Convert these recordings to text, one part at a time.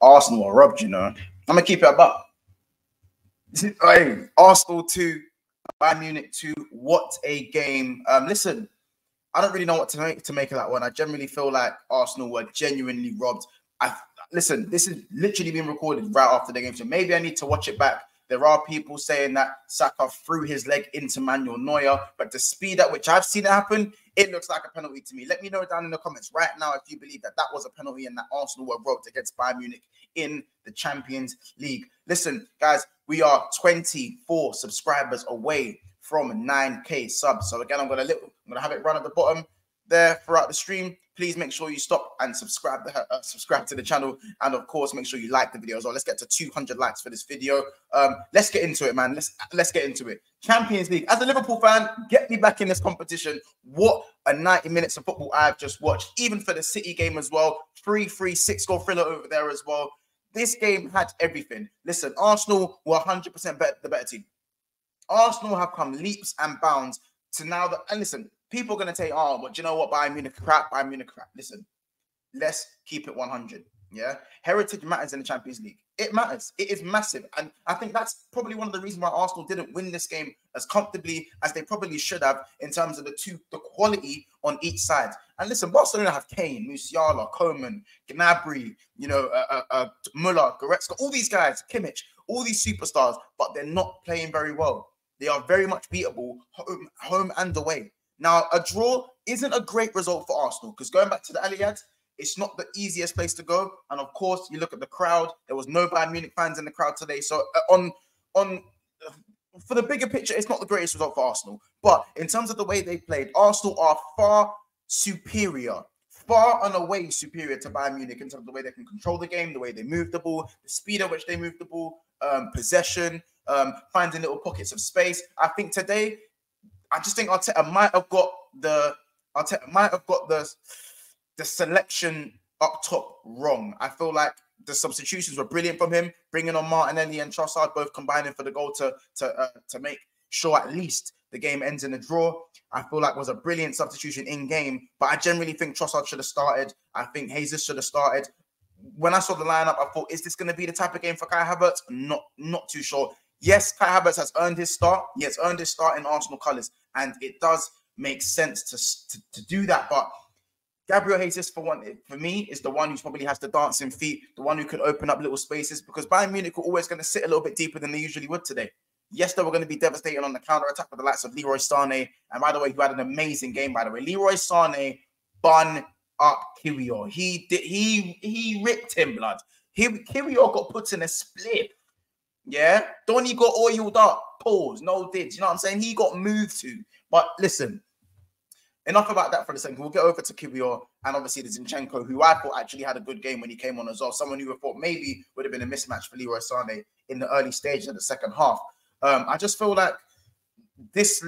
Arsenal are robbed, you know. I'm gonna keep it about. Hey, Arsenal 2, Bayern Munich 2. What a game. Listen, I don't really know what to make of that one. I generally feel like Arsenal were genuinely robbed. Listen, this is literally being recorded right after the game, so maybe I need to watch it back. There are people saying that Saka threw his leg into Manuel Neuer, but the speed at which I've seen it happen, it looks like a penalty to me. Let me know down in the comments right now if you believe that that was a penalty and that Arsenal were robbed against Bayern Munich in the Champions League. Listen, guys, we are 24 subscribers away from 9K subs. So again, I'm gonna have it run at the bottom there throughout the stream. Please make sure you stop and subscribe to the channel, and of course make sure you like the video as well. Let's get to 200 likes for this video. Let's get into it, man. Let's get into it. Champions League. As a Liverpool fan, get me back in this competition. What a 90 minutes of football I've just watched, even for the City game as well. 3-3, 6-goal thriller over there as well. This game had everything. Listen, Arsenal were 100% the better team. Arsenal have come leaps and bounds to now that, and listen, people are going to say, oh, but you know what, Bayern Munich crap, Bayern Munich crap. Listen, let's keep it 100, yeah? Heritage matters in the Champions League. It matters. It is massive. And I think that's probably one of the reasons why Arsenal didn't win this game as comfortably as they probably should have in terms of the quality on each side. And listen, Barcelona have Kane, Musiala, Koeman, Gnabry, you know, Müller, Goretzka, all these guys, Kimmich, all these superstars, but they're not playing very well. They are very much beatable home and away. Now, a draw isn't a great result for Arsenal because going back to the Allianz, it's not the easiest place to go. And of course, you look at the crowd. There was no Bayern Munich fans in the crowd today. So for the bigger picture, it's not the greatest result for Arsenal. But in terms of the way they played, Arsenal are far superior, far and away superior to Bayern Munich in terms of the way they can control the game, the way they move the ball, the speed at which they move the ball, possession, finding little pockets of space. I think today, I just think Arteta might have got the selection up top wrong. I feel like the substitutions were brilliant from him, bringing on Martinelli and Trossard, both combining for the goal to make sure at least the game ends in a draw. I feel like was a brilliant substitution in game, but I generally think Trossard should have started. I think Jesus should have started. When I saw the lineup, I thought, is this going to be the type of game for Kai Havertz? Not too sure. Yes, Kai Havertz has earned his start. He has earned his start in Arsenal colours, and it does make sense to do that. But Gabriel Jesus, for me, is the one who probably has the dancing feet, the one who could open up little spaces, because Bayern Munich were always going to sit a little bit deeper than they usually would today. Yes, they were going to be devastating on the counter-attack with the likes of Leroy Sané. And by the way, who had an amazing game, by the way. Leroy Sané bun up Kiwior. He ripped him, blood. Kiwior got put in a split. Yeah? Donny got oiled up. Pause. No did. You know what I'm saying? He got moved to. But listen, enough about that for a second. We'll get over to Kiwior and obviously the Zinchenko, who I thought actually had a good game when he came on as well. Someone who I thought maybe would have been a mismatch for Leroy Sané in the early stages of the second half. I just feel like this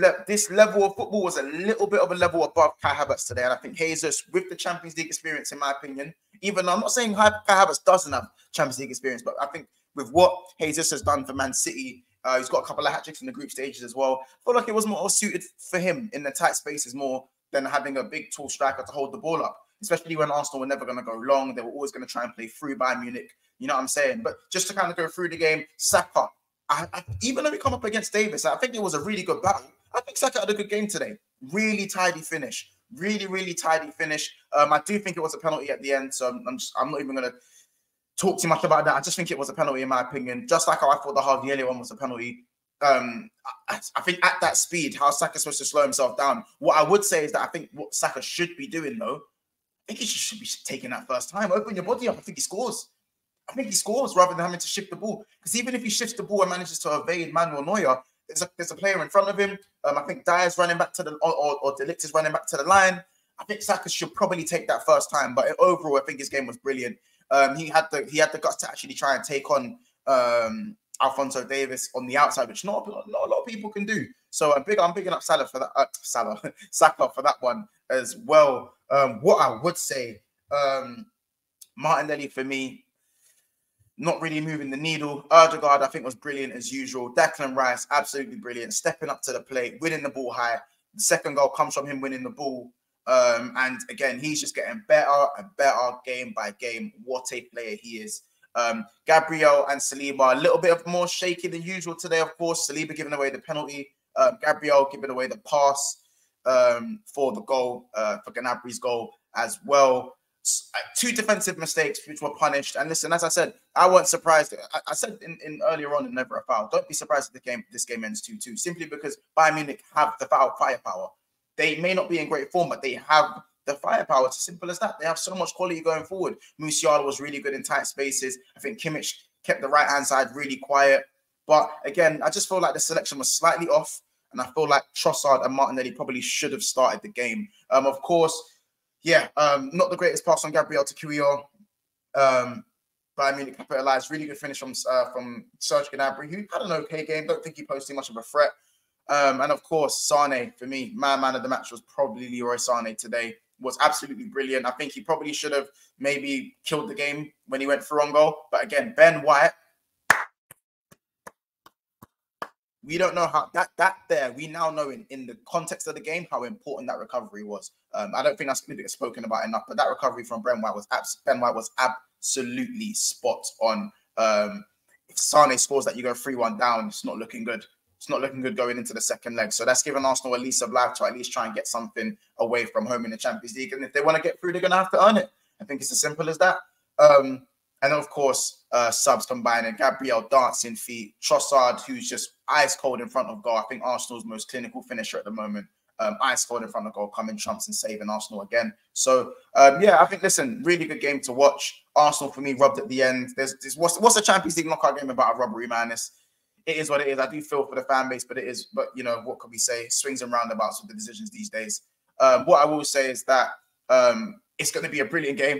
level of football was a little bit of a level above Kai Havertz today. And I think Jesus, with the Champions League experience, in my opinion, even though I'm not saying Kai Havertz doesn't have Champions League experience, but I think with what Jesus has done for Man City, he's got a couple of hat-tricks in the group stages as well. I feel like it was more suited for him in the tight spaces more than having a big, tall striker to hold the ball up, especially when Arsenal were never going to go long. They were always going to try and play through Bayern Munich. You know what I'm saying? But just to kind of go through the game, Saka, even though we come up against Davis, I think it was a really good battle. I think Saka had a good game today. Really tidy finish. Really, really tidy finish. I do think it was a penalty at the end, so I'm not even going to talk too much about that. I just think it was a penalty in my opinion, just like how I thought the Harvey one was a penalty. I think at that speed, how Saka's supposed to slow himself down. What I would say is that I think what Saka should be doing, though, I think he should be taking that first time. Open your body up. I think he scores. I think he scores rather than having to shift the ball. Because even if he shifts the ball and manages to evade Manuel Neuer, there's a player in front of him. I think Dyer's running back to the or De Ligt is running back to the line. I think Saka should probably take that first time. But overall, I think his game was brilliant. He had the guts to actually try and take on Alphonso Davies on the outside, which not a lot of people can do. So I'm bigging up Salah for that. Saka for that one as well. What I would say, Martinelli for me, not really moving the needle. Erdegaard, I think, was brilliant as usual. Declan Rice, absolutely brilliant, stepping up to the plate, winning the ball high. The second goal comes from him winning the ball. And again, he's just getting better and better game by game. What a player he is. Gabriel and Saliba, a little bit of more shaky than usual today, of course. Saliba giving away the penalty. Gabriel giving away the pass for the goal, for Gnabry's goal as well. Two defensive mistakes which were punished. And listen, as I said, I wasn't surprised. I said in earlier on in Never a Foul, don't be surprised if this game ends 2-2, simply because Bayern Munich have the firepower. They may not be in great form, but they have the firepower. It's as simple as that. They have so much quality going forward. Musiala was really good in tight spaces. I think Kimmich kept the right-hand side really quiet. But again, I just feel like the selection was slightly off. And I feel like Trossard and Martinelli probably should have started the game. Of course, yeah, not the greatest pass on Gabriel to QER. Bayern Munich capitalized. Really good finish from Serge Gnabry, who had an okay game. Don't think he posed too much of a threat. And of course, Sane, for me, my man of the match was probably Leroy Sane today. Was absolutely brilliant. I think he probably should have maybe killed the game when he went for on goal. But again, Ben White, we don't know how we now know in the context of the game how important that recovery was. I don't think that's going to be spoken about enough, but that recovery from Ben White was absolutely spot on. If Sane scores that, you go 3-1 down, it's not looking good. It's not looking good going into the second leg. So that's given Arsenal a lease of life to at least try and get something away from home in the Champions League. And if they want to get through, they're going to have to earn it. I think it's as simple as that. And of course, subs combining Gabriel dancing feet, Trossard, who's just ice cold in front of goal. I think Arsenal's most clinical finisher at the moment. Ice cold in front of goal, coming trumps and saving Arsenal again. So yeah, I think, listen, really good game to watch. Arsenal for me robbed at the end. What's a Champions League knockout game about a robbery, man? It is what it is. I do feel for the fan base, but it is. But you know, what could we say? Swings and roundabouts with the decisions these days. What I will say is that it's going to be a brilliant game.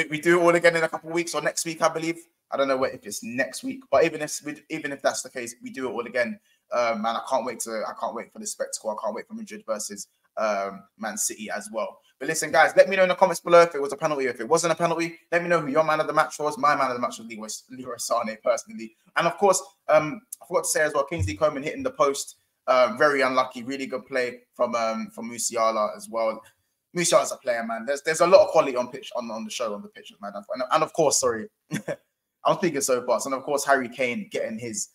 We do it all again in a couple of weeks or next week, I believe. I don't know if it's next week, but even if that's the case, we do it all again. Man, I can't wait for the spectacle. I can't wait for Madrid versus Man City as well. But listen, guys, let me know in the comments below if it was a penalty or if it wasn't a penalty. Let me know who your man of the match was. My man of the match was Leroy Sane, personally. And of course, I forgot to say as well, Kingsley Coman hitting the post. Very unlucky. Really good play from Musiala as well. Musiala's a player, man. There's a lot of quality on pitch on the show, on the pitch, man. And of course, sorry, I'm speaking so fast. And of course, Harry Kane getting his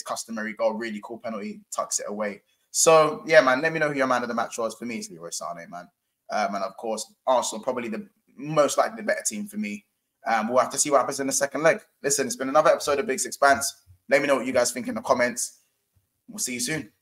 customary goal, really cool penalty, tucks it away. So yeah, man, let me know who your man of the match was. For me, it's Leroy Sane, man. And of course, Arsenal probably the most likely the better team for me. We'll have to see what happens in the second leg. Listen, it's been another episode of Big Sixpence. Let me know what you guys think in the comments. We'll see you soon.